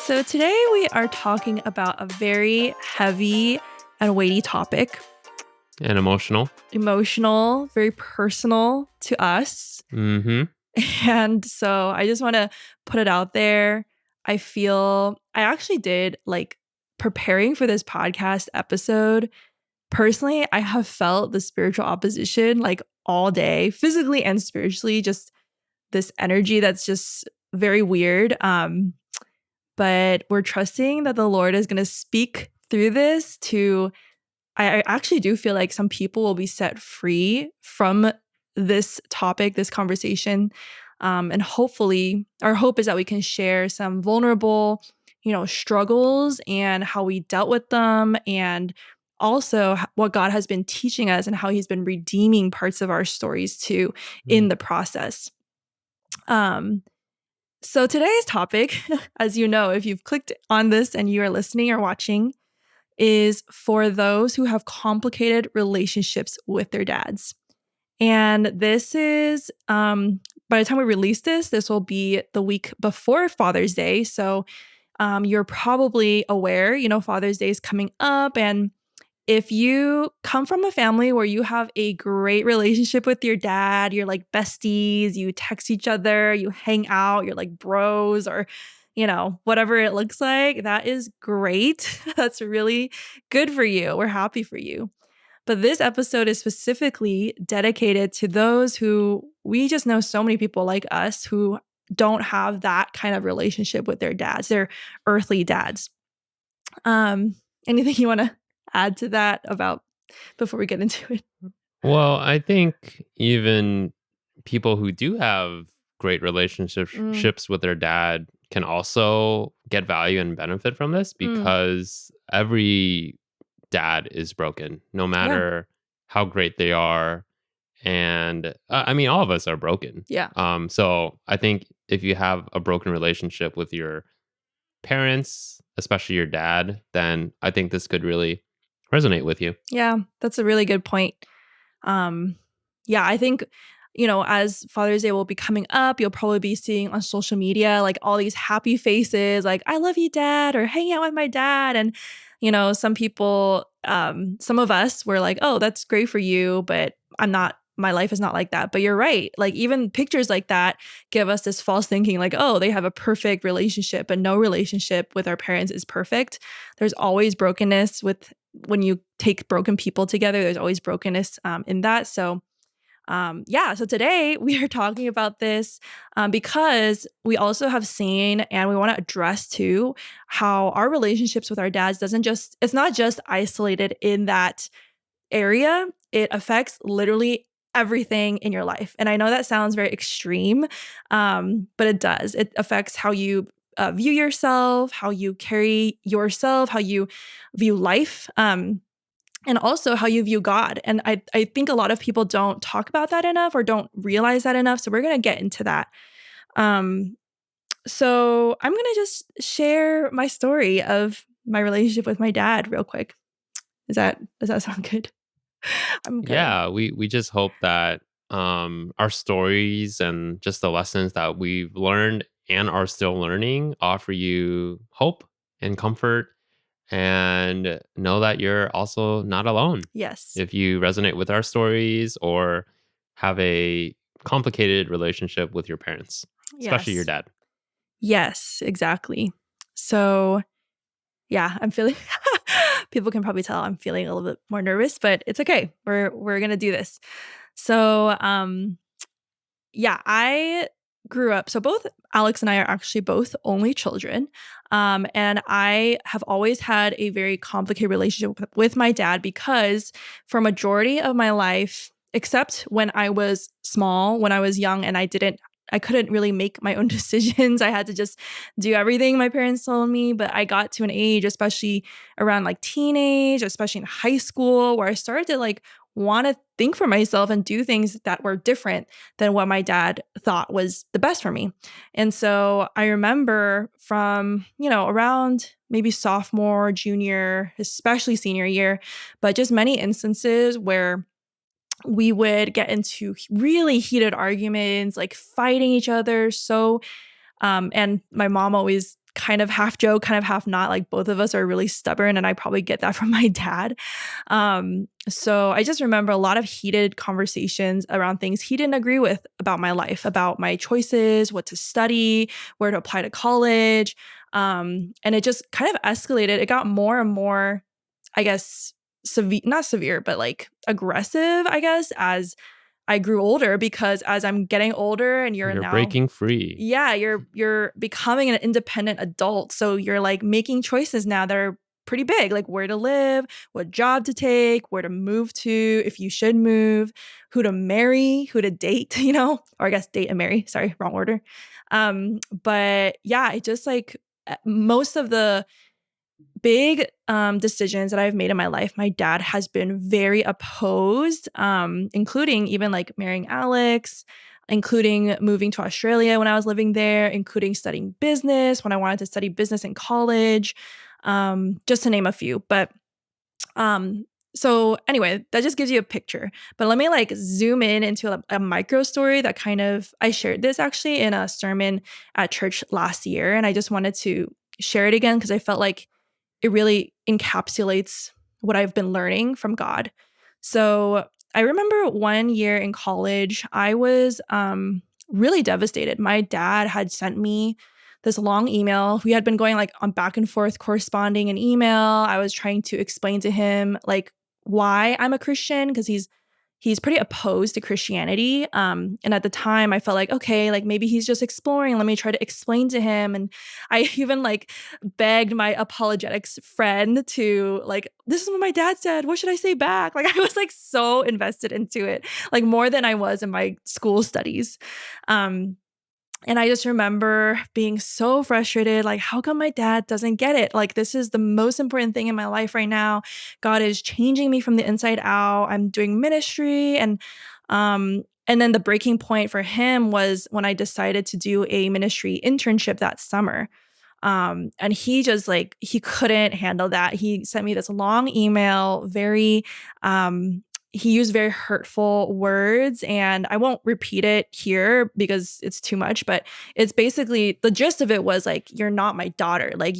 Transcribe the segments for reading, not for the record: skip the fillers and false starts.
So today we are talking about a very heavy and weighty topic. And emotional. Emotional, very personal to us. Mm-hmm. And so I just want to put it out there. I actually did preparing for this podcast episode. Personally, I have felt the spiritual opposition all day, physically and spiritually, just this energy that's just very weird. But we're trusting that the Lord is going to speak through this I actually do feel like some people will be set free from this topic, this conversation. And hopefully our hope is that we can share some vulnerable, struggles and how we dealt with them, and also what God has been teaching us and how he's been redeeming parts of our stories too in the process. So today's topic, as you know, if you've clicked on this and you are listening or watching, is for those who have complicated relationships with their dads. And this is, by the time we release this will be the week before Father's Day. So you're probably aware, Father's Day is coming up. And if you come from a family where you have a great relationship with your dad, you're like besties, you text each other, you hang out, you're like bros, or, whatever it looks like, that is great. That's really good for you. We're happy for you. But this episode is specifically dedicated to those who we just know so many people like us who don't have that kind of relationship with their dads, their earthly dads. Anything you want to add to that about before we get into it? Well, I think even people who do have great relationships with their dad can also get value and benefit from this, because every dad is broken, no matter how great they are. And I mean, all of us are broken. Yeah. So I think if you have a broken relationship with your parents, especially your dad, then I think this could really resonate with you. Yeah, that's a really good point. I think, as Father's Day will be coming up, you'll probably be seeing on social media, like all these happy faces, like, I love you, dad, or hang out with my dad. And, some people, some of us were like, oh, that's great for you, but my life is not like that. But you're right. Like even pictures like that give us this false thinking, like, oh, they have a perfect relationship, but no relationship with our parents is perfect. There's always brokenness when you take broken people together, there's always brokenness in that. So so today we are talking about this because we also have seen, and we want to address too, how our relationships with our dads it's not just isolated in that area. It affects literally everything in your life. And I know that sounds very extreme, but it does. It affects how you view yourself, how you carry yourself, how you view life, and also how you view God. And I think a lot of people don't talk about that enough or don't realize that enough. So we're going to get into that. So I'm going to just share my story of my relationship with my dad real quick. Does that sound good? I'm good. Yeah, we just hope that our stories and just the lessons that we've learned and are still learning offer you hope and comfort, and know that you're also not alone. Yes. If you resonate with our stories or have a complicated relationship with your parents, especially your dad. Yes, exactly. So yeah, I'm feeling people can probably tell I'm feeling a little bit more nervous, but it's okay. We're gonna do this. So I grew up. So both Alex and I are actually both only children. And I have always had a very complicated relationship with my dad because for a majority of my life, except when I was small, when I was young and I couldn't really make my own decisions. I had to just do everything my parents told me. But I got to an age, especially around like teenage, especially in high school, where I started to want to think for myself and do things that were different than what my dad thought was the best for me. And so I remember from, around maybe sophomore, junior, especially senior year, but just many instances where we would get into really heated arguments, like fighting each other. So, and my mom always kind of half joke, kind of half not. Like both of us are really stubborn, and I probably get that from my dad. So I just remember a lot of heated conversations around things he didn't agree with about my life, about my choices, what to study, where to apply to college. And it just kind of escalated. It got more and more, I guess, severe, not severe, but like aggressive, I guess, as I grew older, because as I'm getting older and you're You're now, breaking free. yeah, you're becoming an independent adult. So you're like making choices now that are pretty big, like where to live, what job to take, where to move to, if you should move, who to marry, who to date, or I guess date and marry. Sorry, wrong order. But yeah, it just like most of the big decisions that I've made in my life, my dad has been very opposed, including even like marrying Alex, including moving to Australia when I was living there, including studying business when I wanted to study business in college, just to name a few. But um, so anyway, that just gives you a picture. But let me like zoom in into a micro story that kind of, I shared this actually in a sermon at church last year. And I just wanted to share it again because I felt like it really encapsulates what I've been learning from God. So I remember one year in college, I was really devastated. My dad had sent me this long email. We had been going like on back and forth corresponding in email. I was trying to explain to him like why I'm a Christian, because he's pretty opposed to Christianity. And at the time I felt like, okay, like maybe he's just exploring. Let me try to explain to him. And I even like begged my apologetics friend to like, this is what my dad said. What should I say back? Like I was like so invested into it, like more than I was in my school studies. And I just remember being so frustrated, like, how come my dad doesn't get it? Like, this is the most important thing in my life right now. God is changing me from the inside out. I'm doing ministry. And then the breaking point for him was when I decided to do a ministry internship that summer. And he just like, he couldn't handle that. He sent me this long email, he used very hurtful words, and I won't repeat it here because it's too much, but it's basically the gist of it was like, you're not my daughter. Like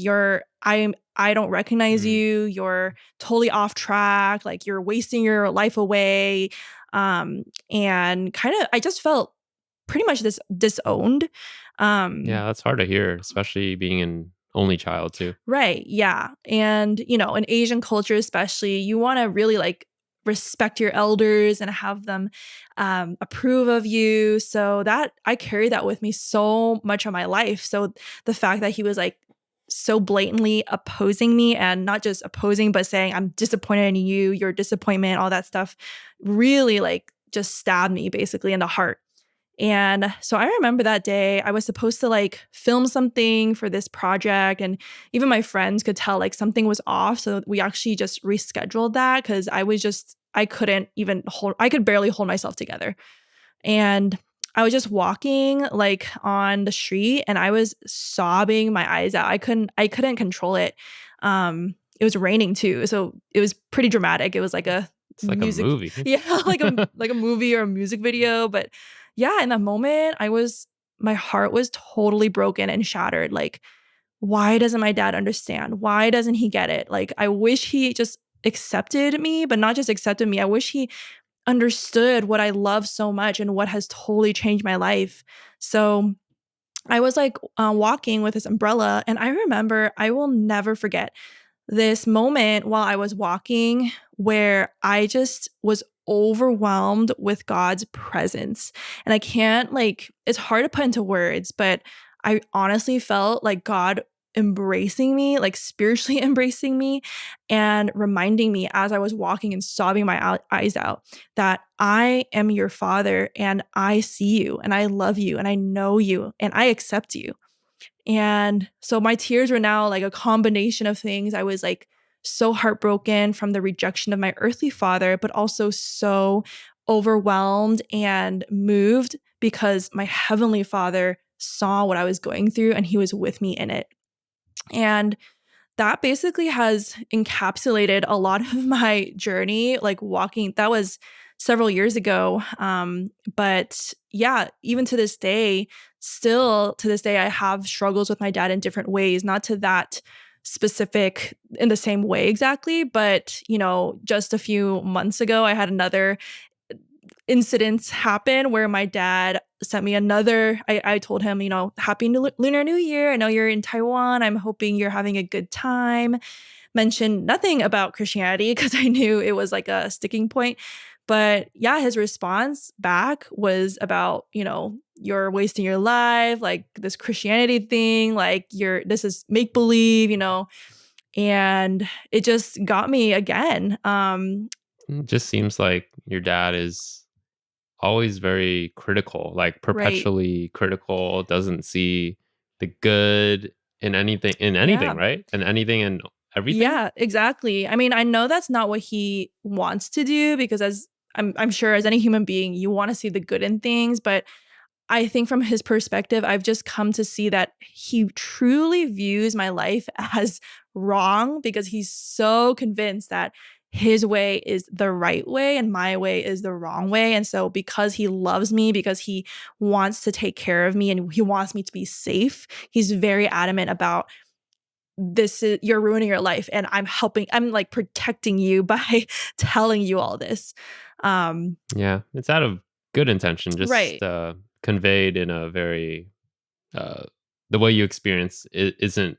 I don't recognize Mm. you. You're totally off track. Like you're wasting your life away. And kind of, I just felt pretty much disowned. Um, Yeah, that's hard to hear, especially being an only child too. Right. Yeah. And, in Asian culture, especially, you want to really like respect your elders and have them approve of you. So that I carry that with me so much of my life. So the fact that he was like so blatantly opposing me, and not just opposing, but saying, I'm disappointed in you, your disappointment, all that stuff really like just stabbed me basically in the heart. And so I remember that day I was supposed to like film something for this project, and even my friends could tell like something was off. So we actually just rescheduled that because I couldn't even I could barely hold myself together. And I was just walking like on the street and I was sobbing my eyes out. I couldn't control it. It was raining too. So it was pretty dramatic. It was like a It's like a music, movie. yeah, like a movie or a music video. But yeah, in that moment, my heart was totally broken and shattered. Like, why doesn't my dad understand? Why doesn't he get it? Like, I wish he just accepted me, but not just accepted me. I wish he understood what I love so much and what has totally changed my life. So I was like walking with this umbrella, and I remember, I will never forget this moment while I was walking where I just was overwhelmed with God's presence. And I can't like, it's hard to put into words, but I honestly felt like God embracing me, like spiritually embracing me, and reminding me as I was walking and sobbing my eyes out that I am your father and I see you and I love you and I know you and I accept you. And so my tears were now like a combination of things. I was like so heartbroken from the rejection of my earthly father, but also so overwhelmed and moved because my heavenly father saw what I was going through and he was with me in it. And that basically has encapsulated a lot of my journey, like walking. That was several years ago. But yeah, even to this day, still to this day, I have struggles with my dad in different ways, not to that specific in the same way exactly, but just a few months ago, I had another incidents happen where my dad sent me another. I told him, Happy Lunar New Year. I know you're in Taiwan. I'm hoping you're having a good time. Mentioned nothing about Christianity because I knew it was like a sticking point. But yeah, his response back was about, you're wasting your life, like this Christianity thing, like this is make believe, and it just got me again. It just seems like your dad is always very critical, like Right. perpetually critical, doesn't see the good in anything, Yeah. right? And anything and everything. Yeah, exactly. I mean, I know that's not what he wants to do because as I'm sure as any human being, you want to see the good in things, but I think from his perspective, I've just come to see that he truly views my life as wrong because he's so convinced that his way is the right way and my way is the wrong way. And so, because he loves me, because he wants to take care of me and he wants me to be safe, he's very adamant about this is you're ruining your life and I'm like protecting you by telling you all this. Um, Yeah, it's out of good intention, just right. conveyed in a very uh, the way you experience it isn't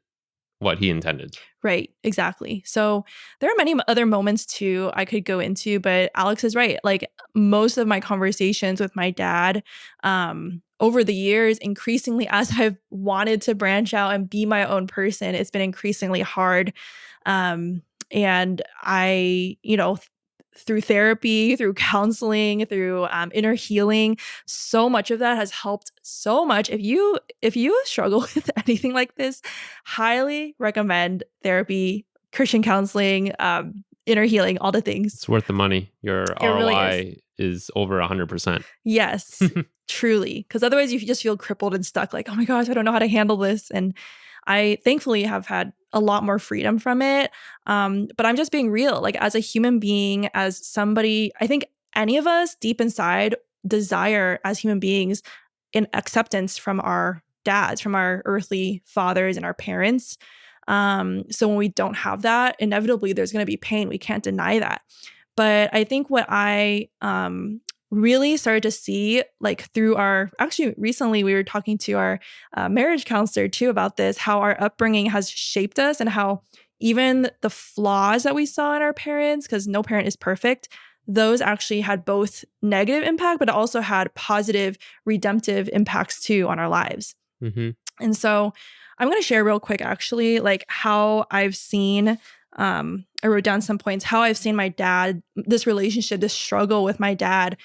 what he intended. Right, exactly. So there are many other moments too I could go into, but Alex is right. Like most of my conversations with my dad over the years, increasingly as I've wanted to branch out and be my own person, it's been increasingly hard. Um, and I, through therapy, through counseling, through inner healing, so much of that has helped so much. If you struggle with anything like this, highly recommend therapy, Christian counseling, inner healing, all the things. It's worth the money. Your It really is. ROI is over 100%. Yes, truly. Because otherwise, you just feel crippled and stuck. Like, oh my gosh, I don't know how to handle this. And I thankfully have had a lot more freedom from it. But I'm just being real. Like, as a human being, as somebody, I think any of us deep inside desire as human beings in acceptance from our dads, from our earthly fathers and our parents. So when we don't have that, inevitably there's going to be pain. We can't deny that. But I think what I really started to see, like through actually recently we were talking to our marriage counselor too about this, how our upbringing has shaped us and how even the flaws that we saw in our parents, because no parent is perfect, those actually had both negative impact, but also had positive redemptive impacts too on our lives. Hmm. And so I'm going to share real quick, actually, like how I've seen, I wrote down some points, how I've seen my dad, this relationship, this struggle with my dad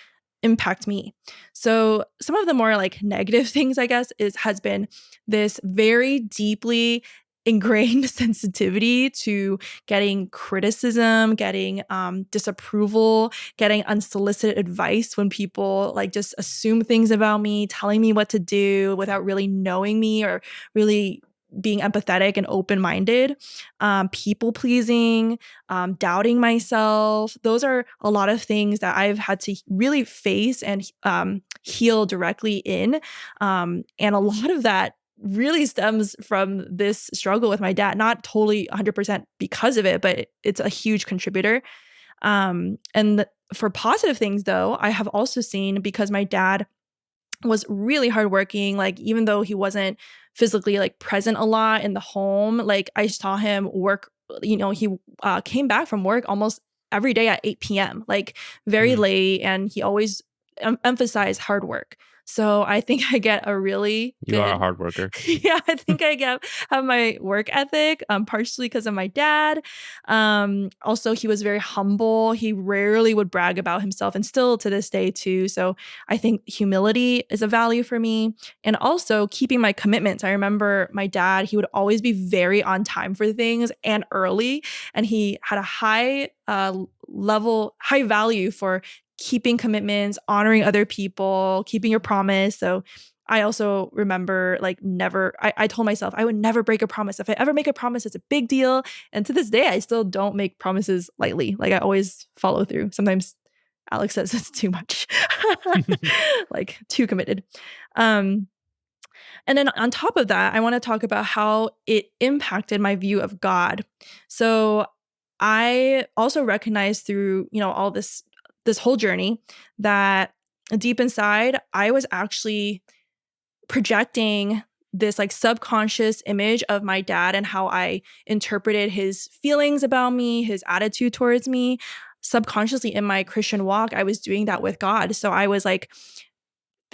impact me. So some of the more like negative things, I guess, has been this very deeply ingrained sensitivity to getting criticism, getting disapproval, getting unsolicited advice when people like just assume things about me, telling me what to do without really knowing me or really being empathetic and open-minded, people pleasing, doubting myself. Those are a lot of things that I've had to really face and heal directly in. And a lot of that really stems from this struggle with my dad, not totally 100% because of it, but it's a huge contributor. For positive things, though, I have also seen because my dad was really hardworking. Like, even though he wasn't physically like present a lot in the home, like I saw him work. He came back from work almost every day at 8 p.m., like very Mm. late, and he always emphasized hard work. So I think I get a really You are a good, hard worker. yeah, I think have my work ethic, partially because of my dad. Also, he was very humble. He rarely would brag about himself, and still to this day too. So I think humility is a value for me, and also keeping my commitments. I remember my dad; he would always be very on time for things and early, and he had a high value for keeping commitments, honoring other people, keeping your promise. So I also remember like I told myself I would never break a promise. If I ever make a promise, it's a big deal. And to this day, I still don't make promises lightly. Like I always follow through. Sometimes Alex says it's too much. Like too committed. Um, and then on top of that, I want to talk about how it impacted my view of God. So I also recognize through, all this whole journey that deep inside, I was actually projecting this like subconscious image of my dad and how I interpreted his feelings about me, his attitude towards me. Subconsciously in my Christian walk, I was doing that with God. So I was like,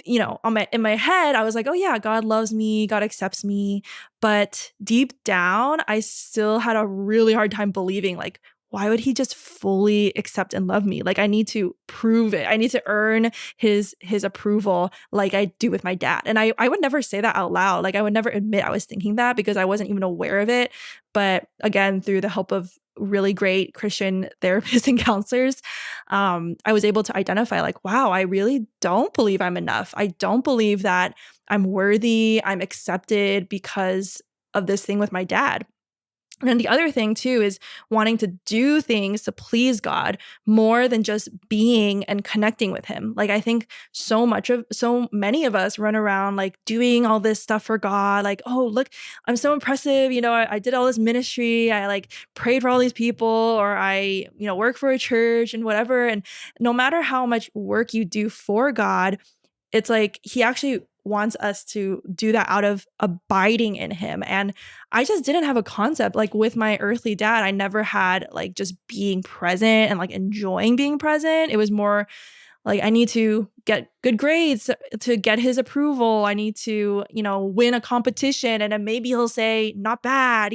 in my head, I was like, oh yeah, God loves me, God accepts me. But deep down, I still had a really hard time believing, like, why would he just fully accept and love me? Like, I need to prove it. I need to earn his approval like I do with my dad. And I would never say that out loud. Like, I would never admit I was thinking that because I wasn't even aware of it. But again, through the help of really great Christian therapists and counselors, I was able to identify like, wow, I really don't believe I'm enough. I don't believe that I'm worthy, I'm accepted because of this thing with my dad. And then the other thing too is wanting to do things to please God more than just being and connecting with him. Like I think so many of us run around like doing all this stuff for God. Like, oh, look, I'm so impressive. I did all this ministry. I like prayed for all these people, or I, work for a church and whatever. And no matter how much work you do for God, it's like he actually wants us to do that out of abiding in him. And I just didn't have a concept like with my earthly dad. I never had like just being present and like enjoying being present. It was more like I need to get good grades to get his approval. I need to, win a competition, and then maybe he'll say not bad,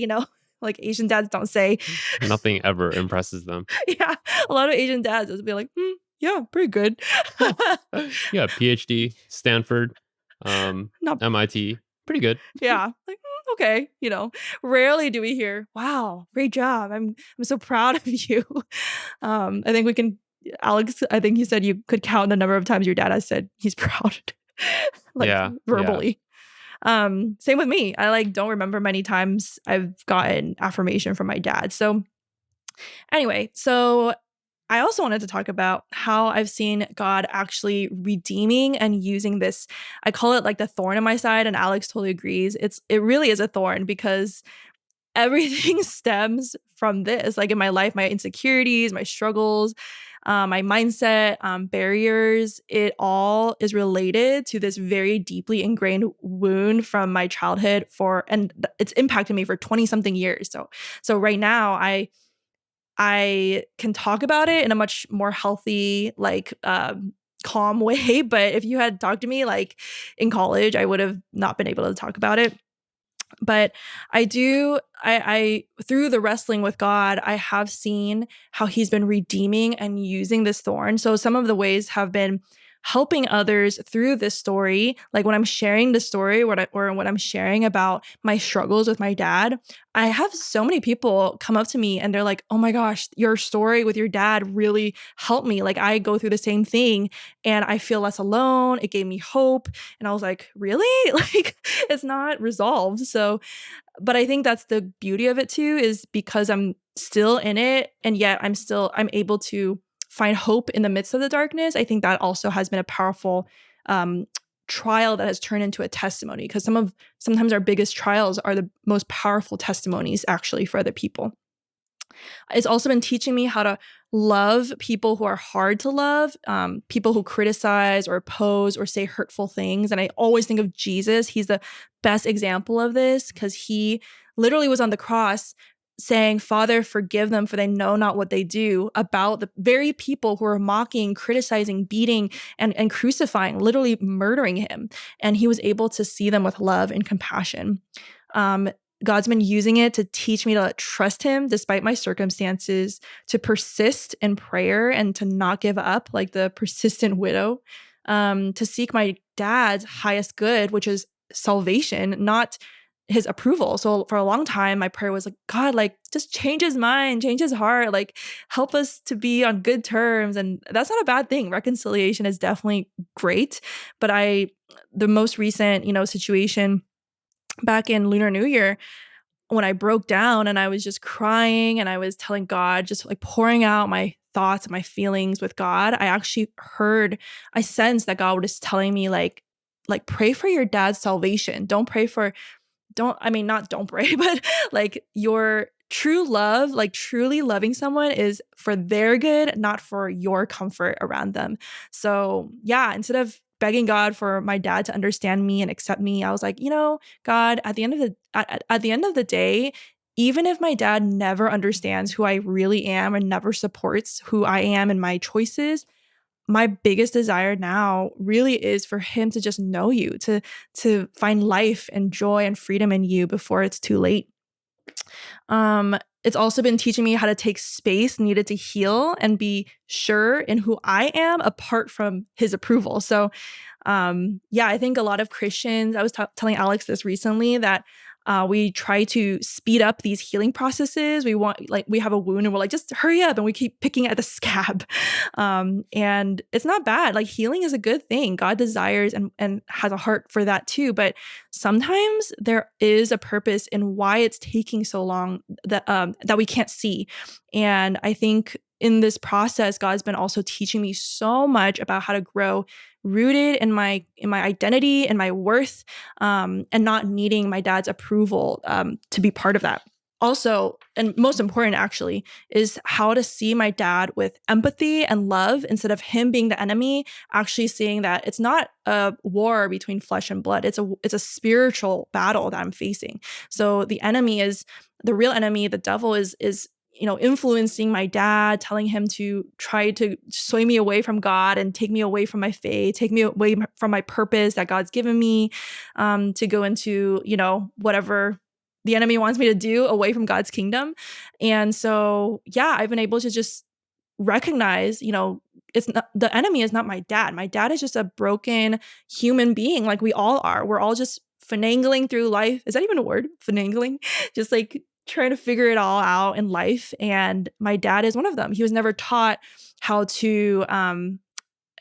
like Asian dads don't say. Nothing ever impresses them. Yeah, a lot of Asian dads will be like, yeah, pretty good. Yeah. Yeah, PhD, Stanford, Not MIT. Pretty good. Yeah, like, okay, rarely do we hear, "Wow, great job. I'm so proud of you." I think we can Alex, I think you said you could count the number of times your dad has said he's proud, like, Yeah, yeah. verbally. Same with me. I, like, don't remember many times I've gotten affirmation from my dad. So, anyway, I also wanted to talk about how I've seen God actually redeeming and using this. I call it like the thorn in my side, and Alex totally agrees. It really is a thorn because everything stems from this. Like in my life, my insecurities, my struggles, my mindset, barriers, it all is related to this very deeply ingrained wound from my childhood and it's impacted me for 20 something years. So right now I can talk about it in a much more healthy, like, calm way. But if you had talked to me like in college, I would have not been able to talk about it. But I through the wrestling with God, I have seen how he's been redeeming and using this thorn. So some of the ways have been helping others through this story. Like when I'm sharing the story, or when I'm sharing about my struggles with my dad, I have so many people come up to me and they're like, "Oh my gosh, your story with your dad really helped me. Like I go through the same thing and I feel less alone. It gave me hope." And I was like, "Really?" Like it's not resolved. So, but I think that's the beauty of it too, is because I'm still in it and yet I'm able to find hope in the midst of the darkness. I think that also has been a powerful um trial that has turned into a testimony, because sometimes our biggest trials are the most powerful testimonies actually for other people. It's also been teaching me how to love people who are hard to love, people who criticize or oppose or say hurtful things. And I always think of Jesus. He's the best example of this because he literally was on the cross saying, "Father, forgive them, for they know not what they do," about the very people who are mocking, criticizing, beating, and crucifying, literally murdering him. And he was able to see them with love and compassion. Um, God's been using it to teach me to trust him despite my circumstances, to persist in prayer and to not give up like the persistent widow, to seek my dad's highest good, which is salvation, not his approval. So for a long time, my prayer was like, "God, like just change his mind, change his heart, like help us to be on good terms." And that's not a bad thing. Reconciliation is definitely great. But the most recent, situation back in Lunar New Year, when I broke down and I was just crying and I was telling God, just like pouring out my thoughts, my feelings with God, I sensed that God was telling me like pray for your dad's salvation. Don't pray for don't I mean not don't pray, but like your true love, like truly loving someone is for their good, not for your comfort around them. So, yeah, instead of begging God for my dad to understand me and accept me, I was like, God, at the end of the day, even if my dad never understands who I really am and never supports who I am and my choices, my biggest desire now really is for him to just know you, to find life and joy and freedom in you before it's too late. It's also been teaching me how to take space needed to heal and be sure in who I am apart from his approval. So yeah, I think a lot of Christians, I was telling Alex this recently, that we try to speed up these healing processes. We have a wound and we're like, just hurry up. And we keep picking at the scab. And it's not bad. Like healing is a good thing. God desires and has a heart for that too. But sometimes there is a purpose in why it's taking so long that we can't see. And I think in this process, God's been also teaching me so much about how to grow rooted in my identity and my worth, and not needing my dad's approval to be part of that. Also, and most important actually, is how to see my dad with empathy and love instead of him being the enemy. Actually, seeing that it's not a war between flesh and blood; it's a spiritual battle that I'm facing. So the real enemy. The devil is influencing my dad, telling him to try to sway me away from God and take me away from my faith, take me away from my purpose that God's given me, to go into, whatever the enemy wants me to do away from God's kingdom. And so, yeah, I've been able to just recognize, it's not, the enemy is not my dad. My dad is just a broken human being like we all are. We're all just finagling through life. Is that even a word? Finagling? Just like trying to figure it all out in life. And my dad is one of them. He was never taught how to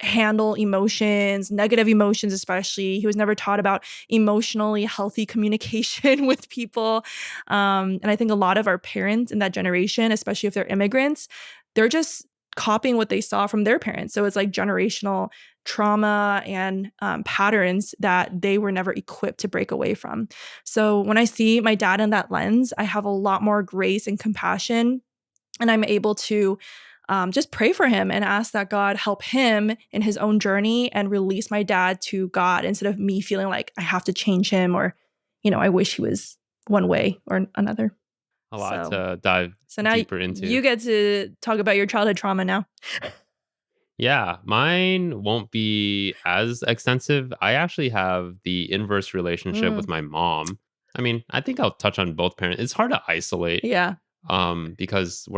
handle emotions, negative emotions, especially. He was never taught about emotionally healthy communication with people. And I think a lot of our parents in that generation, especially if they're immigrants, they're just copying what they saw from their parents. So it's like generational trauma and patterns that they were never equipped to break away from. So when I see my dad in that lens, I have a lot more grace and compassion, and I'm able to just pray for him and ask that God help him in his own journey and release my dad to God instead of me feeling like I have to change him or, I wish he was one way or another. A lot So, to dive so now deeper into. you get to talk about your childhood trauma now. Yeah, mine won't be as extensive. I actually have the inverse relationship Mm, with my mom. I mean, I think I'll touch on both parents. It's hard to isolate yeah. because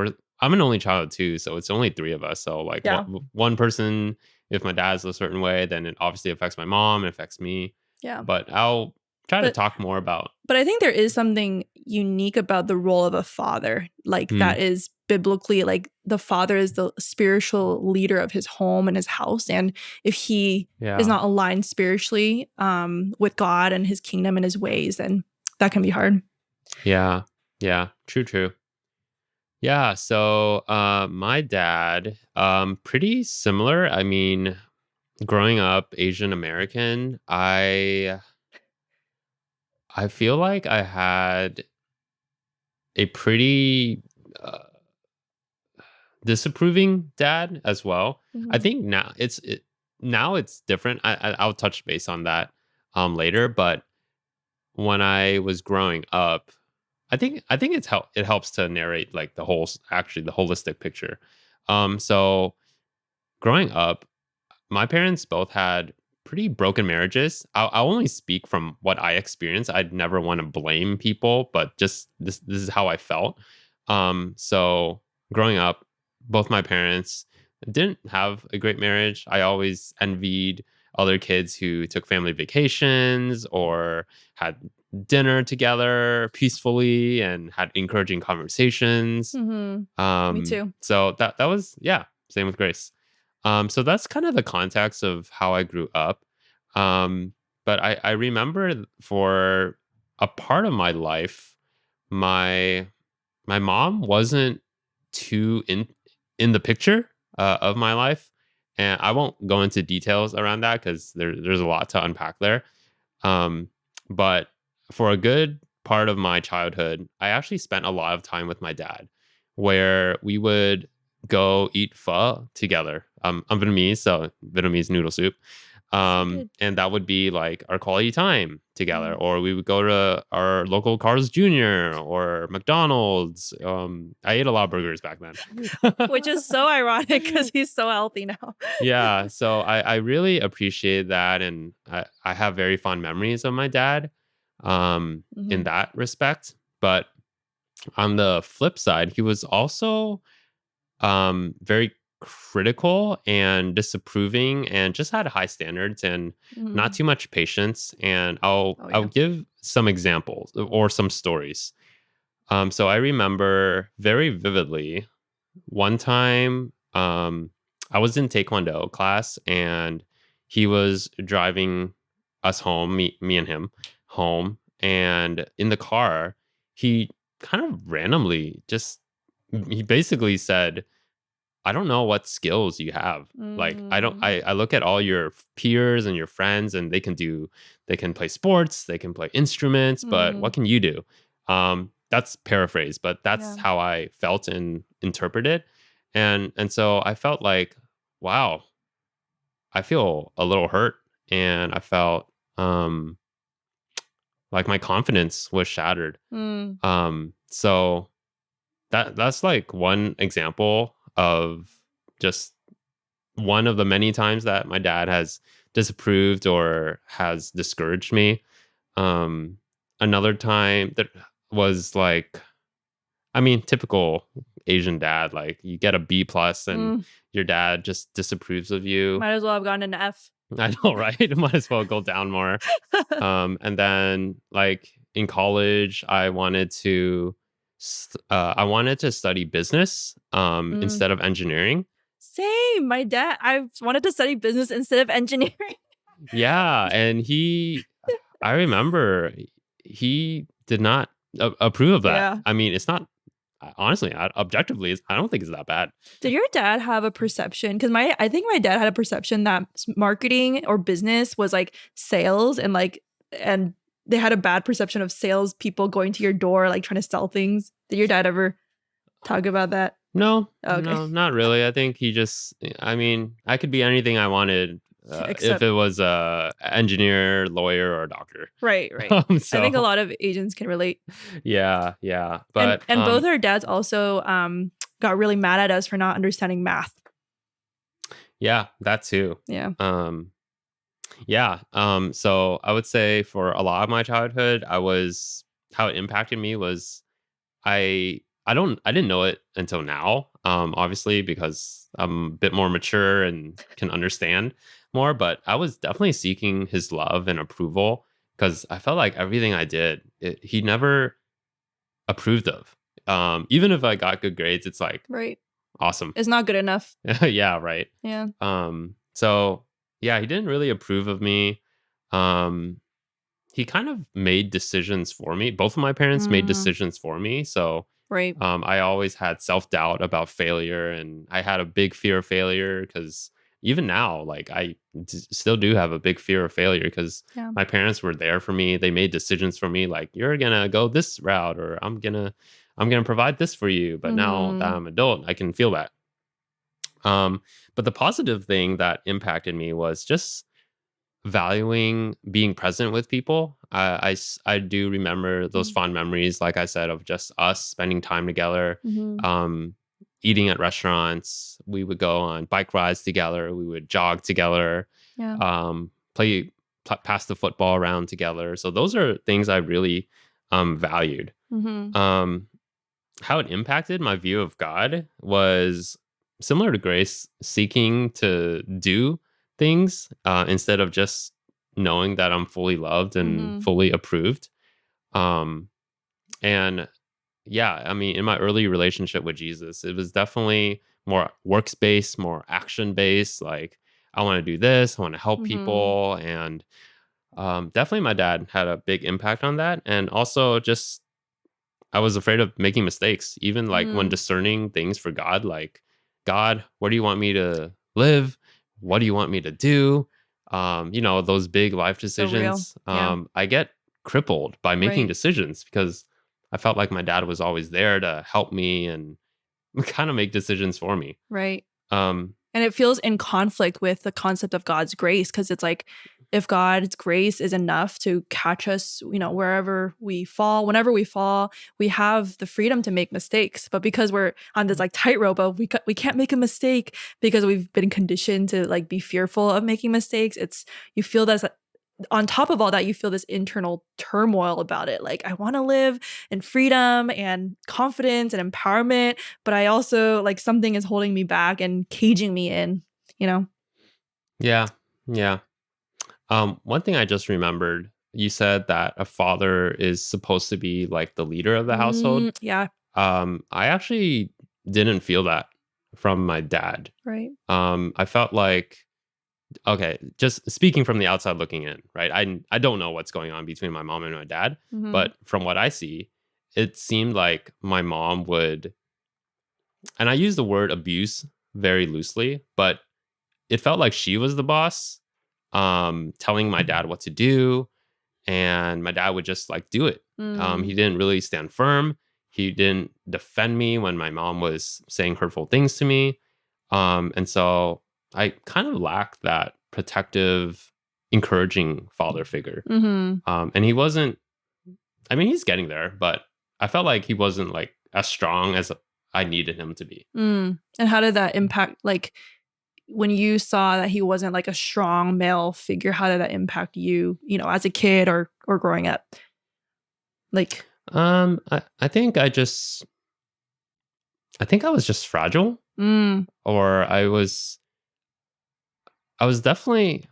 I'm an only child too, so it's only three of us. So like Yeah. one person, if my dad's a certain way, then it obviously affects my mom, it affects me. Yeah. But I'll try to But talk more about. But I think there is something unique about the role of a father, like that Mm, is biblically, like the father is the spiritual leader of his home and his house. And if he is yeah, not aligned spiritually with God and his kingdom and his ways, then that can be hard. yeah, yeah. True, true. Yeah, so my dad, pretty similar. I mean, growing up Asian American, I feel like I had a pretty uh, disapproving dad as well. I Mhm. think now it's different. I'll touch base on that later, but when I was growing up, I think it helps to narrate like actually the holistic picture. So growing up, my parents both had pretty broken marriages. I'll only speak from what I experienced. I'd never want to blame people, but just this is how I felt. So growing up, both my parents didn't have a great marriage. I always envied other kids who took family vacations or had dinner together peacefully and had encouraging conversations. Mhm. Me too. So that was, yeah, same with Grace. So that's kind of the context of how I grew up. Um, but I remember for a part of my life, my my mom wasn't too in the picture of my life. And I won't go into details around that because there's a lot to unpack there. Um, but for a good part of my childhood, I actually spent a lot of time with my dad, where we would go eat pho together. I'm Vietnamese, so Vietnamese noodle soup. So good. And that would be like our quality time together, Mm. or we would go to our local Carl's Jr. or McDonald's. I ate a lot of burgers back Which is so ironic because then. he's so healthy now. Yeah, so I really appreciate that, and I have very fond memories of my dad, in Mhm. that respect. But on the flip side, he was also very critical and disapproving, and just had high standards and not Mm. too much patience. And I'll Oh, I'll yeah. give some examples or some stories. So I remember very vividly one time, I was in Taekwondo class and he was driving us home, me and him home. And in the car, he kind of randomly he basically said, I don't know what skills you have. Like, Mm. I look at all your peers and your friends and they can play sports, they can play instruments, but Mm. what can you do? That's paraphrase, but that's Yeah. how I felt and interpreted. And so I felt like, wow, I feel a little hurt, and I felt like my confidence was shattered. Mm. So that's like one example of just one of the many times that my dad has disapproved or has discouraged me. Um, Another time that was like, I mean, typical Asian dad, like you get a B plus and Mm. your dad just disapproves of you. Might as well have gotten an F. I know, right? Might as well go down more. And then like in college, I wanted to study business Mm. instead of engineering. Same. I wanted to study business instead of engineering. Yeah, and I remember he did not approve of that. Yeah. I mean, it's not honestly, objectively, I don't think it's that bad. Did your dad have a perception? Because I think my dad had a perception that marketing or business was like sales and they had a bad perception of sales people going to your door, like trying to sell things. Did your dad ever talk about that? No, Okay. no, not really. I think I mean, I could be anything I wanted if Except, it was a engineer, lawyer, or a doctor. right, right. I think a So lot of Asians can relate. yeah, yeah, And but and both our dads also got really mad at us for not understanding math. yeah, that too. Yeah. Um, Yeah. So I would say for a lot of my childhood, how it impacted me was I didn't know it until now. Obviously because I'm a bit more mature and can understand more, but I was definitely seeking his love and approval because I felt like everything I did, he never approved of. Even if I got good grades, it's like Right. awesome. It's not good enough. Yeah, right. Yeah. So yeah, he didn't really approve of me. Um, he kind of made decisions for me. Both of my parents made Mm, decisions for me. So right. I always had self doubt about failure, and I had a big fear of failure because even now, like still do have a big fear of failure because Yeah. my parents were there for me. They made decisions for me, like you're gonna go this route, or I'm gonna provide this for you. But now that Mhm. I'm adult, I can feel that. But the positive thing that impacted me was just valuing being present with people. I do remember those Mm. fond memories, like I said, of just us spending time together, Mhm. um, eating at restaurants. We would go on bike rides together. We would jog together, Yeah. play pass the football around together. So those are things I really valued. Mhm. Um, how it impacted my view of God was similar to Grace, seeking to do things instead of just knowing that I'm fully loved and Mhm. fully approved. Um, and yeah, I mean, in my early relationship with Jesus, it was definitely more works based, more action based. Like, I want to do this, I want to help Mhm. people. And definitely my dad had a big impact on that. And also just I was afraid of making mistakes, even like when Mm. discerning things for God. Like God, where do you want me to live? What do you want me to do? Those big life So real. decisions. Yeah. I get crippled by making Right. decisions because I felt like my dad was always there to help me and kind of make decisions for me. Right. Um, And it feels in conflict with the concept of God's grace because it's like if God's grace is enough to catch us, wherever we fall, whenever we fall, we have the freedom to make mistakes. But because we're on this like tightrope of we can't make a mistake because we've been conditioned to like be fearful of making mistakes, you feel that on top of all that, you feel this internal turmoil about it. Like, I want to live in freedom and confidence and empowerment, but I also like something is holding me back and caging me in, you know? yeah, yeah. One thing I just remembered, you said that a father is supposed to be like the leader of the household. Yeah, I actually didn't feel that from my dad. right. I felt like, okay, just speaking from the outside looking in, right? I don't know what's going on between my mom and my dad, Hmm. but from what I see, it seemed like my mom would, and I use the word abuse very loosely, but it felt like she was the boss, telling my dad what to do, and my dad would just like do it. He Mm, didn't really stand firm. He didn't defend me when my mom was saying hurtful things to me. And so I kind of lacked that protective, encouraging father figure. hmm And he wasn't, I mean, he's getting there, but I felt like he wasn't like as strong as I needed him to be. And how did that impact, like, when you saw that he wasn't like a strong male figure, how did that impact you, as a kid or growing up? Like, I think I was just fragile, mm, or I was definitely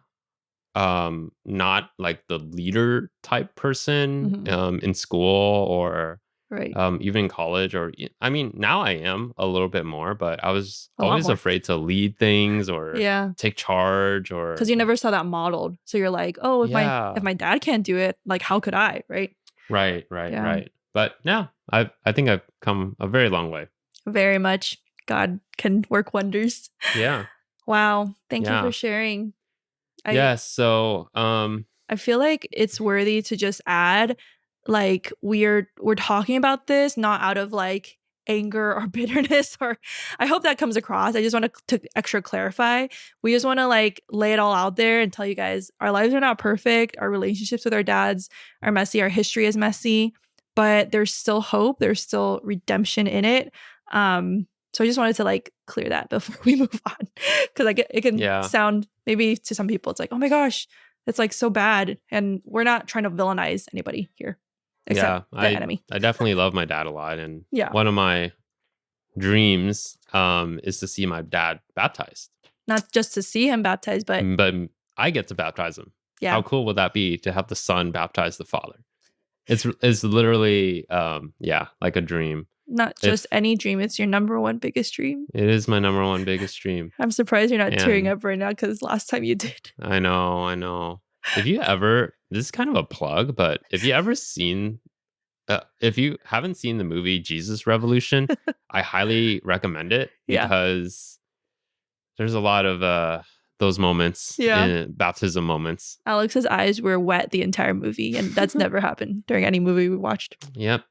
not like the leader type person mhm, in school or right. even in college, or I mean now I am a little bit more, but I was A lot always more. afraid to lead things or Yeah. take charge Because or you never saw that modeled. So you're like, oh, if yeah. my dad can't do it, like how could I? Right. Yeah. Right. But now I think I've come a very long way. Very much. God can work wonders. Yeah. Wow. Thank you for Yeah. sharing. I Yeah, so I feel like it's worthy to just add, like, we're talking about this not out of like anger or bitterness, or I hope that comes across. I just want to extra clarify. We just want to like lay it all out there and tell you guys our lives are not perfect. Our relationships with our dads are messy. Our history is messy, but there's still hope. There's still redemption in it. So I just wanted to like clear that before we move on, because like it can yeah. sound maybe to some people it's like, oh my gosh, it's like so bad. And we're not trying to villainize anybody here except Yeah, the enemy. I definitely love my dad a lot, and Yeah. one of my dreams is to see my dad baptized. Not just to see him baptized, but But I get to baptize him. How yeah, cool would that be to have the son baptize the father? It's literally yeah, like a dream. not just If any dream. It's your number one biggest dream. it is my number one biggest dream. I'm surprised you're not tearing And up right now because last time you did. I know. If you ever, this is kind of a plug, but if you haven't seen the movie Jesus Revolution, I highly recommend it Yeah. because there's a lot of those moments Yeah. in baptism moments. Alex's eyes were wet the entire movie, and that's never happened during any movie we watched. Yep.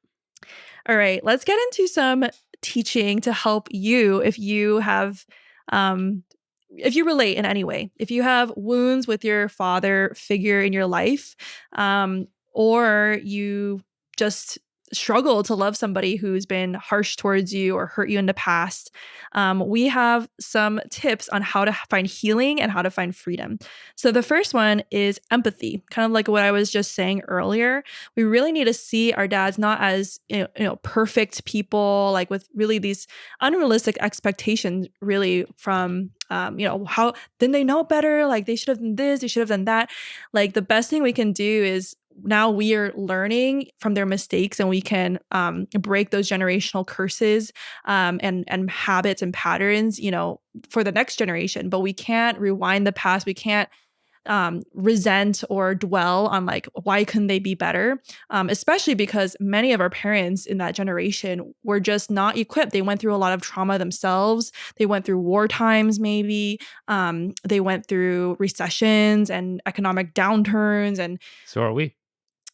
All right, let's get into some teaching to help you um if you relate in any way. If you have wounds with your father figure in your life, or you just struggle to love somebody who's been harsh towards you or hurt you in the past, we have some tips on how to find healing and how to find freedom. So the first one is empathy, kind of like what I was just saying earlier. We really need to see our dads not as perfect people, like with really these unrealistic expectations, really from how then they know better, like they should have done this, they should have done that. Like the best thing we can do is now we are learning from their mistakes, and we can break those generational curses, and habits and patterns, for the next generation. But we can't rewind the past. We can't resent or dwell on like why couldn't they be better, especially because many of our parents in that generation were just not equipped. They went through a lot of trauma themselves. They went through war times, maybe. They went through recessions and economic downturns, and So are we, as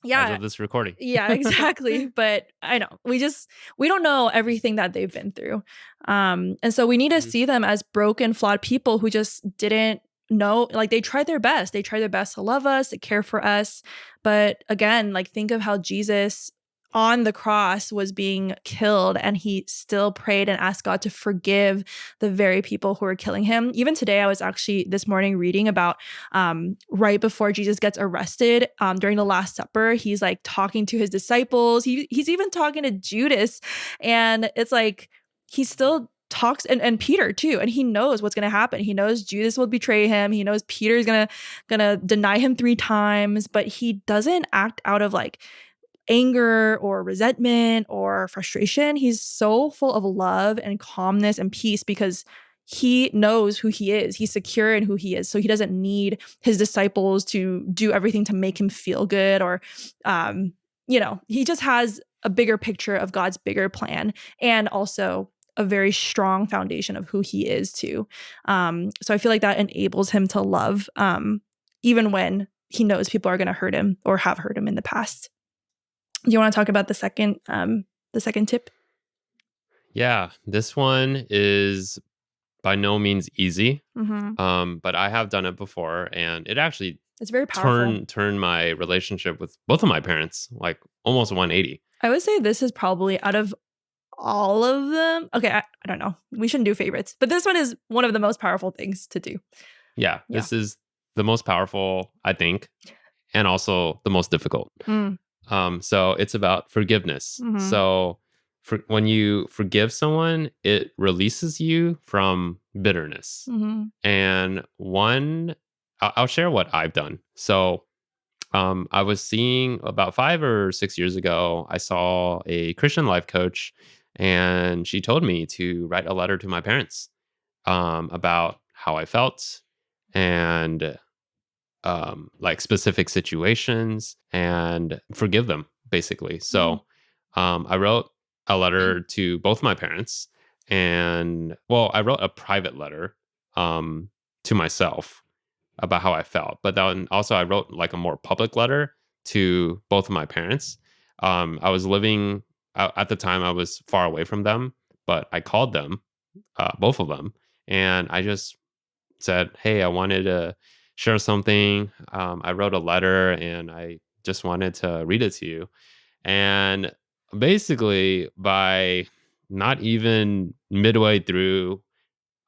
yeah. of this recording. Yeah, exactly. But I know we don't know everything that they've been through. And so we need to Mhm. see them as broken, flawed people who just didn't know, like they tried their best. They tried their best to love us, to care for us. But again, like think of how Jesus on the cross was being killed and he still prayed and asked God to forgive the very people who were killing him. Even today, I was actually this morning reading about right before Jesus gets arrested, during the Last Supper, he's like talking to his disciples. He's even talking to Judas, and it's like he still talks and Peter too, and he knows what's gonna happen. He knows Judas will betray him. He knows Peter's gonna deny him 3 times, but he doesn't act out of like anger or resentment or frustration. He's so full of love and calmness and peace because he knows who he is. He's secure in who he is. So he doesn't need his disciples to do everything to make him feel good or, he just has a bigger picture of God's bigger plan and also a very strong foundation of who he is too. So I feel like that enables him to love, even when he knows people are going to hurt him or have hurt him in the past. Do you want to talk about the second tip? Yeah, this one is by no means easy. Mm-hmm. But I have done it before, and it actually It's very powerful. turned my relationship with both of my parents like almost 180. I would say this is probably out of all of them. Okay, I don't know. We shouldn't do favorites, but this one is one of the most powerful things to do. Yeah, Yeah. this is the most powerful, I think, and also the most difficult. Mm. So it's about forgiveness. Mm-hmm. So when you forgive someone, it releases you from bitterness. Mm-hmm. And I'll share what I've done. So I was seeing about 5 or 6 years ago, I saw a Christian life coach, and she told me to write a letter to my parents about how I felt and like specific situations and forgive them, basically. So I wrote a letter to both my parents, and well, I wrote a private letter to myself about how I felt. But then also I wrote like a more public letter to both of my parents. I was living at the time, I was far away from them, but I called them, both of them, and I just said, "Hey, I wanted to share something. I wrote a letter, and I just wanted to read it to you." And basically, by not even midway through,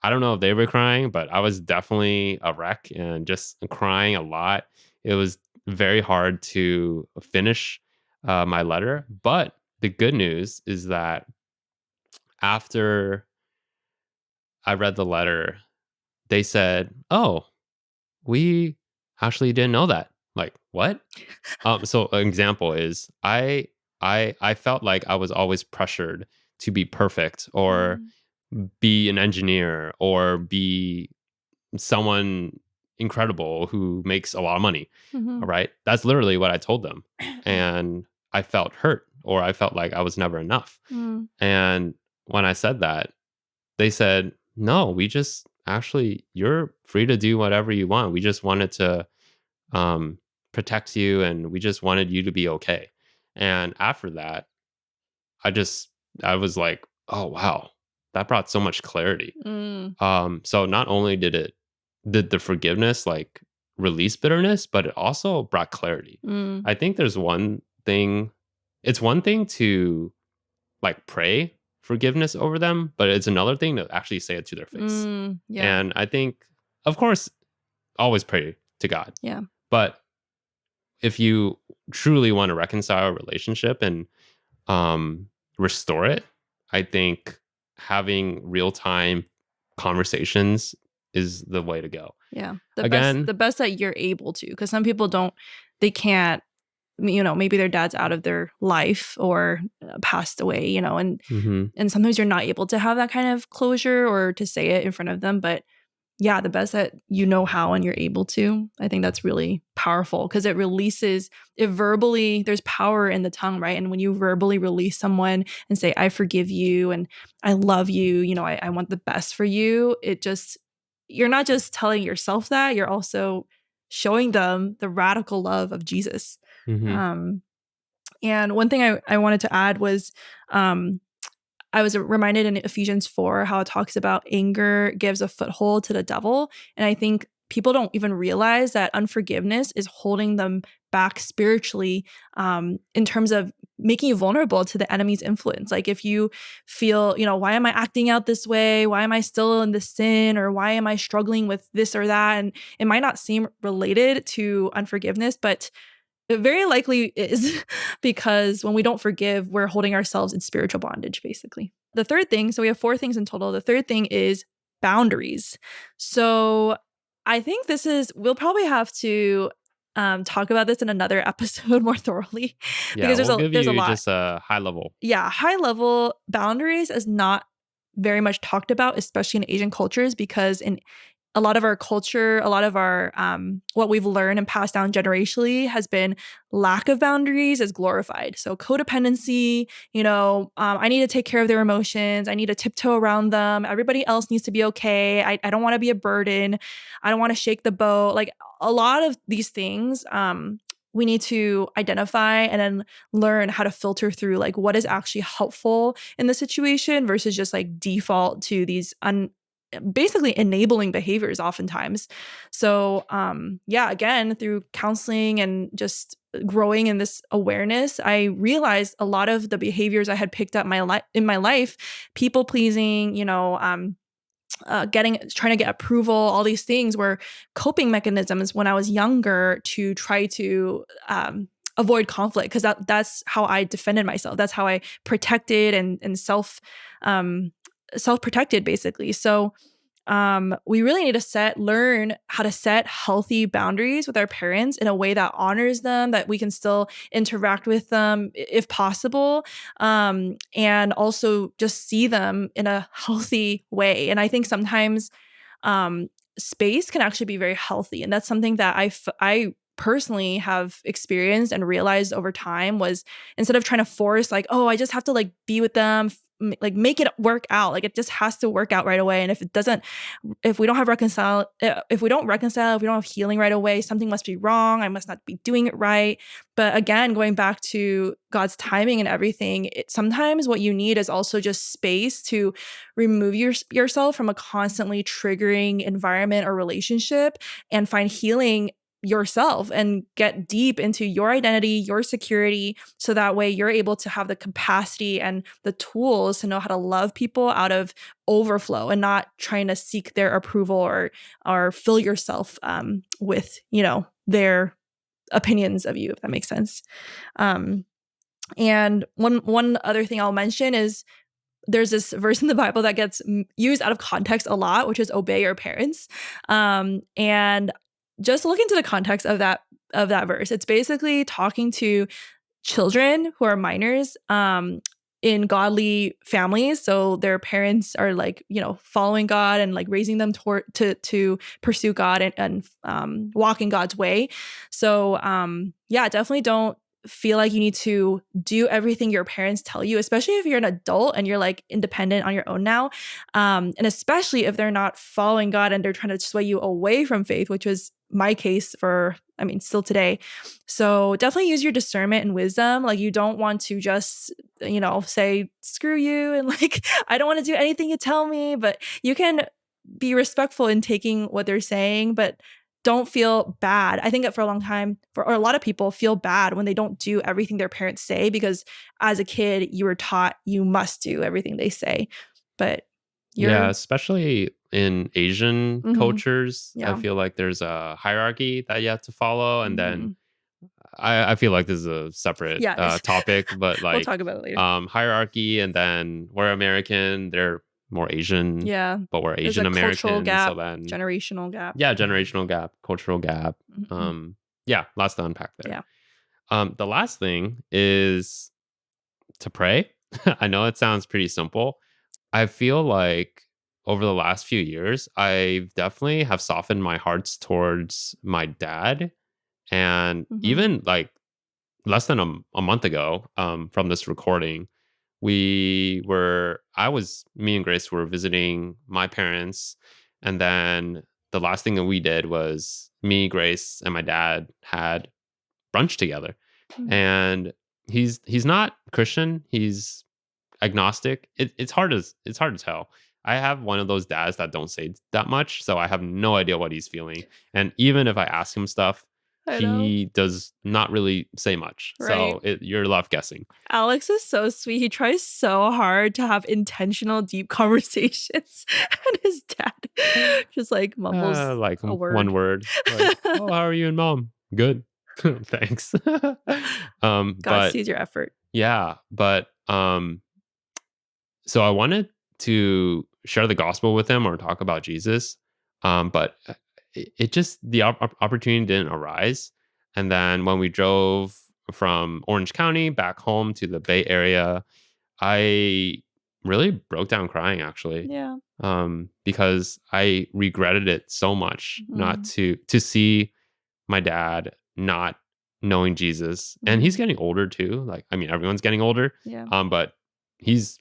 I don't know if they were crying, but I was definitely a wreck and just crying a lot. It was very hard to finish my letter. But the good news is that after I read the letter, they said, "Oh, we actually didn't know that." Like, what? So an example is I felt like I was always pressured to be perfect or be an engineer or be someone incredible who makes a lot of money. Mm-hmm. All right. That's literally what I told them. And I felt hurt or I felt like I was never enough. Mm. And when I said that, they said, "No, we just actually, you're free to do whatever you want. We just wanted to um, protect you and we just wanted you to be okay." And after that, I just, I was like, oh, wow, that brought so much clarity. Mm. So not only did the forgiveness like release bitterness, but it also brought clarity. Mm. I think there's one thing, it's one thing to like pray forgiveness over them, but it's another thing to actually say it to their face. Mm. Yeah. And I think, of course, always pray to God. Yeah. But if you truly want to reconcile a relationship and restore it, I think having real time conversations is the way to go. Yeah. Again, The best that you're able to, because some people don't, they can't, maybe their dad's out of their life or passed away, and mhm, sometimes you're not able to have that kind of closure or to say it in front of them. But yeah, the best that you know how and you're able to. I think that's really powerful because it releases it verbally. There's power in the tongue, right? And when you verbally release someone and say, I forgive you and I love you, I want the best for you, you're not just telling yourself that, you're also showing them the radical love of Jesus. Hmm. Um, and one thing I wanted to add was um, I was reminded in Ephesians 4 how it talks about anger gives a foothold to the devil. And I think people don't even realize that unforgiveness is holding them back spiritually, in terms of making you vulnerable to the enemy's influence. Like if you feel, why am I acting out this way? Why am I still in this sin? Or why am I struggling with this or that? And it might not seem related to unforgiveness, but it very likely is because when we don't forgive, we're holding ourselves in spiritual bondage, basically. The third thing, so we have four things in total. The third thing is boundaries. So I think we'll probably have to talk about this in another episode more thoroughly Yeah, because we'll give there's a you lot. just a high level. Yeah, high level boundaries is not very much talked about, especially in Asian cultures, because in a lot of our culture, a lot of our what we've learned and passed down generationally has been lack of boundaries is glorified. So codependency, I need to take care of their emotions. I need to tiptoe around them. Everybody else needs to be okay. I don't want to be a burden. I don't want to shake the boat. Like a lot of these things, we need to identify and then learn how to filter through like what is actually helpful in the situation versus just like default to these basically enabling behaviors oftentimes. So yeah, again, through counseling and just growing in this awareness, I realized a lot of the behaviors I had picked up in my life, people pleasing, trying to get approval, all these things were coping mechanisms when I was younger to try to avoid conflict, because that's how I defended myself. That's how I protected and self protected, basically. So we really need to learn how to set healthy boundaries with our parents in a way that honors them, that we can still interact with them if possible, and also just see them in a healthy way. And I think sometimes um, space can actually be very healthy. And that's something that I personally have experienced and realized over time was, instead of trying to force like, oh, I just have to like be with them, like make it work out. Like it just has to work out right away. And if it doesn't, if we don't have reconcile, if we don't reconcile, if we don't have healing right away, something must be wrong. I must not be doing it right. But again, going back to God's timing and everything, sometimes what you need is also just space to remove yourself from a constantly triggering environment or relationship and find healing yourself and get deep into your identity, your security, so that way you're able to have the capacity and the tools to know how to love people out of overflow and not trying to seek their approval or fill yourself with their opinions of you, if that makes sense. um and one other thing I'll mention is there's this verse in the Bible that gets used out of context a lot, which is obey your parents. And just look into the context of that verse. It's basically talking to children who are minors, in godly families. So their parents are like, following God and like raising them to pursue God and walk in God's way. So yeah, definitely don't feel like you need to do everything your parents tell you, especially if you're an adult and you're like independent on your own now. And especially if they're not following God and they're trying to sway you away from faith, which was my case still today. So definitely use your discernment and wisdom. Like you don't want to just, say, screw you. And like, I don't want to do anything you tell me, but you can be respectful in taking what they're saying, but don't feel bad. I think that for a long time, or a lot of people feel bad when they don't do everything their parents say, because as a kid, you were taught you must do everything they say. But Yeah, you're, especially in Asian mhm, cultures, I yeah. feel like there's a hierarchy that you have to follow. And then Mhm. I feel like this is a separate Yeah, it is. topic, but We'll talk like about it later. hierarchy, and then we're American, they're more Asian, Yeah. but we're There's Asian a cultural American. So gap, then, generational gap. yeah, generational gap, cultural gap. Mhm. Yeah, lots to unpack there. Yeah. The last thing is to pray. I know it sounds pretty simple. I feel like over the last few years, I definitely have softened my hearts towards my dad. And Mhm. even like less than a month ago, from this recording, me and Grace were visiting my parents. And then the last thing that we did was me, Grace, and my dad had brunch together. Mm. And he's not Christian. He's agnostic. It's hard to tell. I have one of those dads that don't say that much, so I have no idea what he's feeling. And even if I ask him stuff, I know. he does not really say much. Right. So you're left guessing. Alex is so sweet. He tries so hard to have intentional, deep conversations, and his dad just, like, mumbles Like a one word. word, like, "Oh, how are you and mom?" "Good." "Thanks." God But sees your effort. yeah, but so I wanted to share the gospel with him or talk about Jesus, but it just opportunity didn't arise. And then when we drove from Orange County back home to the Bay Area, I really broke down crying actually, Yeah. because I regretted it so much not Mhm. to see my dad not knowing Jesus, and he's Mhm. getting older too. Like, I mean, everyone's getting older, Yeah. but he's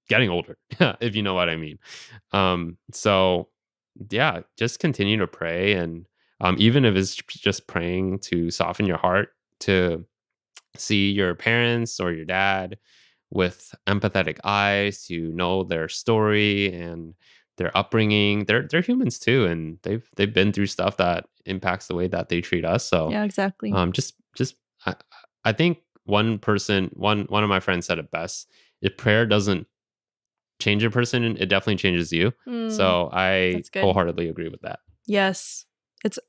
getting older, if you know what I mean. So yeah, just continue to pray, and even if it's just praying to soften your heart to see your parents or your dad with empathetic eyes, to know their story and their upbringing. They're humans too, and they've been through stuff that impacts the way that they treat us. So Yeah, exactly. just I, I think one of my friends said it best. If prayer doesn't change a person, it definitely changes you. Mm, So I that's good. wholeheartedly agree with that. Yes.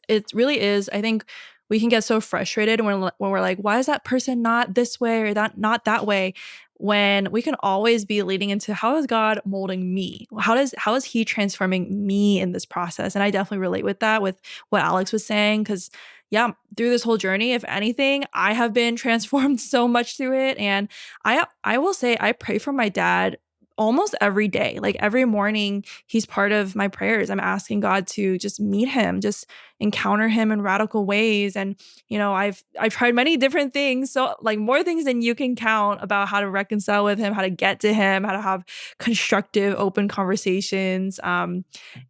It really is. I think we can get so frustrated when we're like, "Why is that person not this way or that not that way?" When we can always be leading into, "How is God molding me? How is he transforming me in this process?" And I definitely relate with that, with what Alex was saying, because yeah, through this whole journey, if anything, I have been transformed so much through it. And I will say I pray for my dad almost every day. Like every morning, he's part of my prayers. I'm asking God to just meet him, just encounter him in radical ways. And I've tried many different things, so like more things than you can count, about how to reconcile with him, how to get to him, how to have constructive, open conversations. And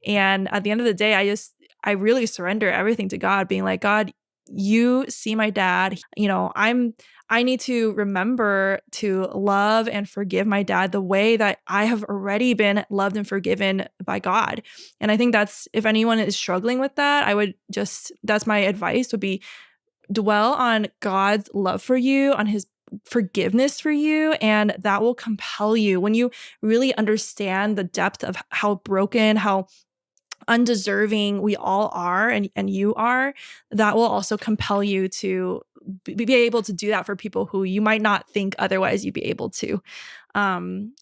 at the end of the day, I really surrender everything to God, being like, God, you see my dad. I need to remember to love and forgive my dad the way that I have already been loved and forgiven by God. And I think that's, if anyone is struggling with that, that's my advice, would be dwell on God's love for you, on his forgiveness for you, and that will compel you when you really understand the depth of how broken, how undeserving we all are, and you are. That will also compel you to be able to do that for people who you might not think otherwise you'd be able to.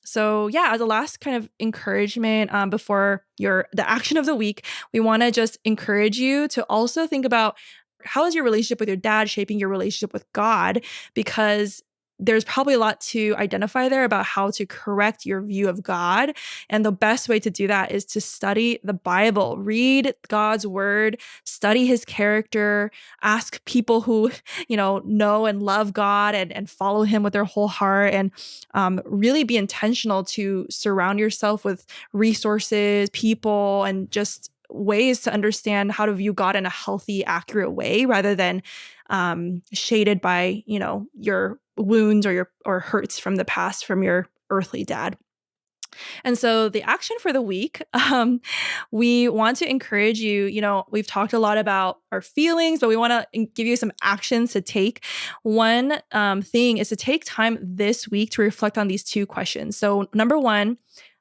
So yeah, as a last kind of encouragement, before the action of the week, we want to just encourage you to also think about, how is your relationship with your dad shaping your relationship with God? Because there's probably a lot to identify there about how to correct your view of God. And the best way to do that is to study the Bible, read God's word, study his character, ask people who, know and love God, and follow him with their whole heart, and really be intentional to surround yourself with resources, people, and just ways to understand how to view God in a healthy, accurate way, rather than shaded by, your wounds or your hurts from the past from your earthly dad. And so the action for the week, we want to encourage you. We've talked a lot about our feelings, but we want to give you some actions to take. One thing is to take time this week to reflect on these two questions. So, number one,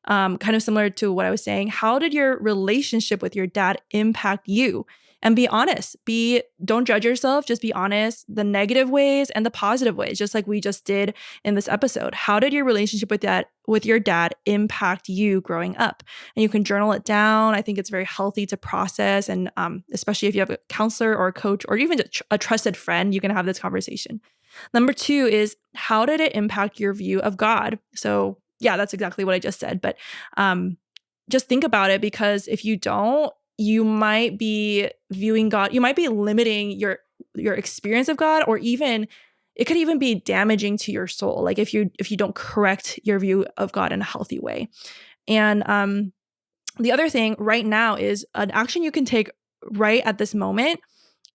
kind of similar to what I was saying, how did your relationship with your dad impact you? And be honest. Don't judge yourself. Just be honest. The negative ways and the positive ways, just like we just did in this episode. How did your relationship with your dad impact you growing up? And you can journal it down. I think it's very healthy to process, and especially if you have a counselor or a coach or even a trusted friend, you can have this conversation. Number two is, how did it impact your view of God? So yeah, that's exactly what I just said. But just think about it, because if you don't, you might be viewing God, you might be limiting your experience of God, or even it could even be damaging to your soul, like if you don't correct your view of God in a healthy way. And the other thing right now is an action you can take right at this moment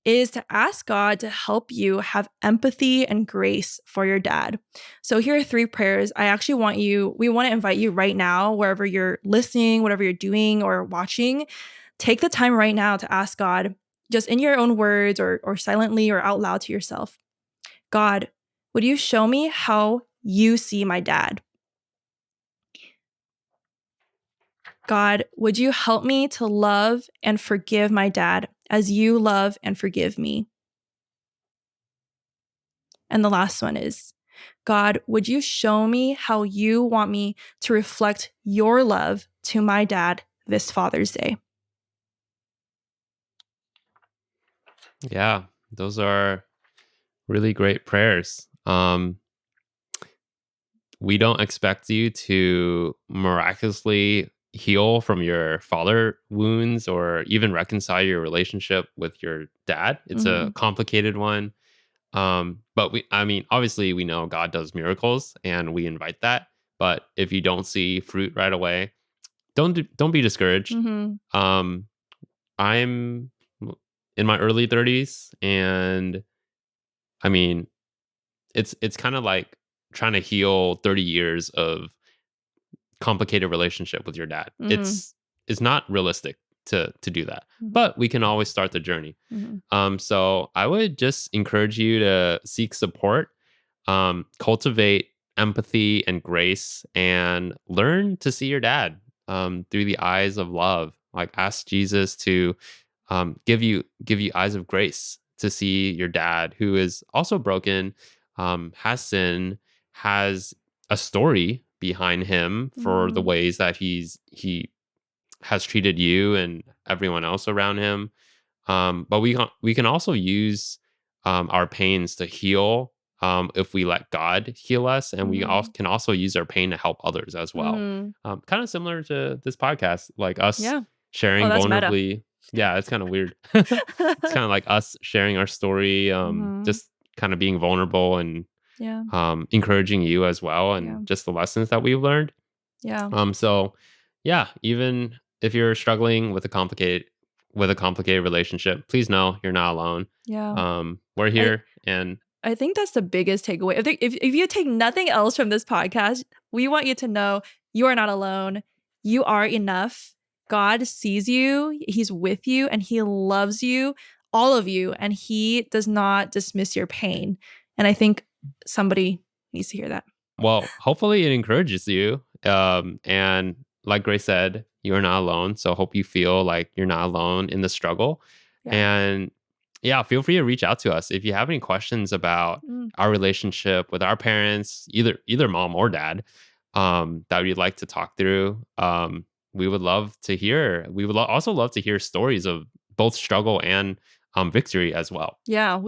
is to ask God to help you have empathy and grace for your dad. So here are 3 prayers. We want to invite you right now, wherever you're listening, whatever you're doing or watching, take the time right now to ask God, just in your own words or silently or out loud to yourself, God, would you show me how you see my dad? God, would you help me to love and forgive my dad as you love and forgive me? And the last one is, God, would you show me how you want me to reflect your love to my dad this Father's Day? Yeah, those are really great prayers. We don't expect you to miraculously heal from your father wounds or even reconcile your relationship with your dad. It's a Mhm. complicated one. But I mean, obviously we know God does miracles and we invite that. But if you don't see fruit right away, don't be discouraged. Mhm. Um, I'm in my early 30s, and I mean, it's kind of like trying to heal 30 years of complicated relationship with your dad. Mhm. It's not realistic to do that, Mhm. but we can always start the journey. Mhm. So I would just encourage you to seek support, cultivate empathy and grace, and learn to see your dad through the eyes of love. Like, ask Jesus to give you eyes of grace to see your dad, who is also broken, has sin, has a story behind him for the Mhm. ways that he has treated you and everyone else around him. But we can also use our pains to heal, if we let God heal us, and we Mhm. can also use our pain to help others as well. Mhm. Kind of similar to this podcast, like us Yeah. Oh, sharing that's meta. vulnerably. Yeah, it's kind of weird. It's kind of like us sharing our story, Mhm. just kind of being vulnerable and Yeah. encouraging you as well, Yeah. and just the lessons that we've learned. Yeah. So yeah, even if you're struggling with a complicated relationship, please know you're not alone. Yeah. We're I here, and I think that's the biggest takeaway. I think if you take nothing else from this podcast, we want you to know you are not alone. You are enough. God sees you, He's with you, and He loves you, all of you, and He does not dismiss your pain. And I think somebody needs to hear that. well, hopefully it encourages you. And like Grace said, you're not alone. So hope you feel like you're not alone in the struggle. Yeah. And yeah, feel free to reach out to us if you have any questions about Mm, our relationship with our parents, either mom or dad, that you'd like to talk through. We would love to hear. We would also love to hear stories of both struggle and victory as well. yeah.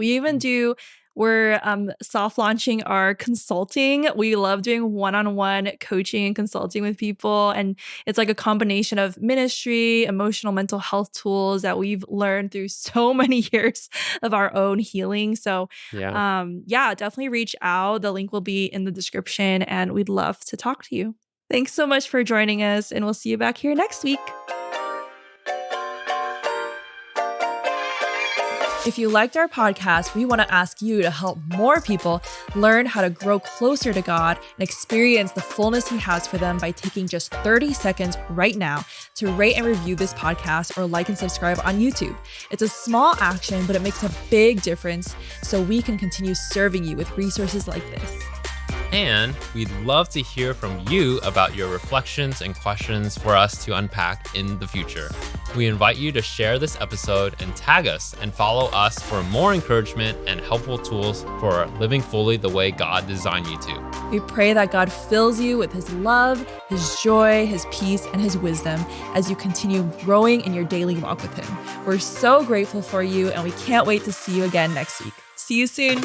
We're soft launching our consulting. We love doing one-on-one coaching and consulting with people. And it's like a combination of ministry, emotional mental health tools that we've learned through so many years of our own healing. So Yeah. yeah, definitely reach out. The link will be in the description and we'd love to talk to you. Thanks so much for joining us, and we'll see you back here next week. If you liked our podcast, we want to ask you to help more people learn how to grow closer to God and experience the fullness He has for them by taking just 30 seconds right now to rate and review this podcast or like and subscribe on YouTube. It's a small action, but it makes a big difference so we can continue serving you with resources like this. And we'd love to hear from you about your reflections and questions for us to unpack in the future. We invite you to share this episode and tag us and follow us for more encouragement and helpful tools for living fully the way God designed you to. We pray that God fills you with His love, His joy, His peace, and His wisdom as you continue growing in your daily walk with Him. We're so grateful for you, and we can't wait to see you again next week. See you soon.